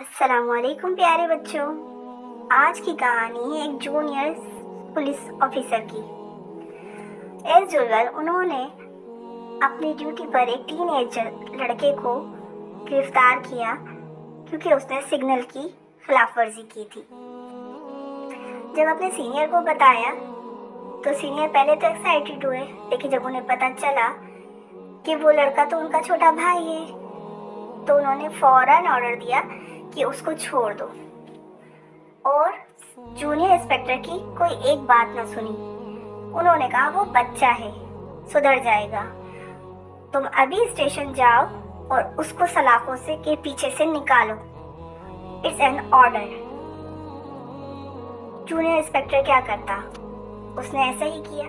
السلام علیکم پیارے بچوں، آج کی کہانی ہے ایک جونیئر پولیس آفیسر کی۔ ایز یوزول انہوں نے اپنی ڈیوٹی پر ایک ٹین ایجر لڑکے کو گرفتار کیا کیونکہ اس نے سگنل کی خلاف ورزی کی تھی۔ جب اپنے سینئر کو بتایا تو سینئر پہلے تو ایکسائٹیڈ ہوئے، لیکن جب انہیں پتہ چلا کہ وہ لڑکا تو ان کا چھوٹا بھائی ہے تو انہوں نے فوراً آرڈر دیا کہ اس کو چھوڑ دو، اور جونیئر انسپکٹر کی کوئی ایک بات نہ سنی۔ انہوں نے کہا وہ بچہ ہے، سدھر جائے گا، تم ابھی اسٹیشن جاؤ اور اس کو سلاخوں سے کے پیچھے سے نکالو، it's an order. Junior inspector کیا کرتا؟ اس نے ایسا ہی کیا،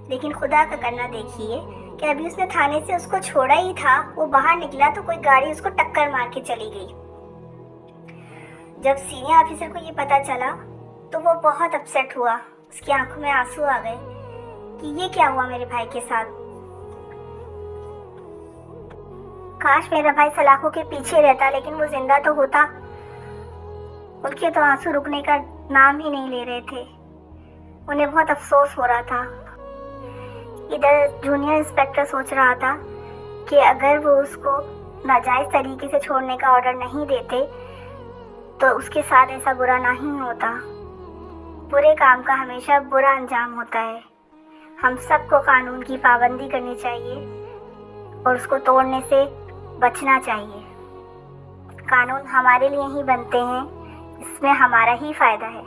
لیکن خدا کا کرنا دیکھیے کہ ابھی اس نے تھانے سے اس کو چھوڑا ہی تھا، وہ باہر نکلا تو کوئی گاڑی اس کو ٹکر مار کے چلی گئی۔ جب سینئر آفیسر کو یہ پتا چلا تو وہ بہت اپسیٹ ہوا، اس کی آنکھوں میں آنسو آ گئے کہ یہ کیا ہوا میرے بھائی کے ساتھ۔ کاش میرا بھائی سلاخوں کے پیچھے رہتا، لیکن وہ زندہ تو ہوتا۔ ان کے تو آنسو رکنے کا نام ہی نہیں لے رہے تھے، انہیں بہت افسوس ہو رہا تھا۔ ادھر جونیئر انسپکٹر سوچ رہا تھا کہ اگر وہ اس کو ناجائز طریقے سے چھوڑنے کا آرڈر نہیں دیتے تو اس کے ساتھ ایسا برا نہیں ہوتا۔ برے کام کا ہمیشہ برا انجام ہوتا ہے۔ ہم سب کو قانون کی پابندی کرنی چاہیے اور اس کو توڑنے سے بچنا چاہیے۔ قانون ہمارے لیے ہی بنتے ہیں، اس میں ہمارا ہی فائدہ ہے۔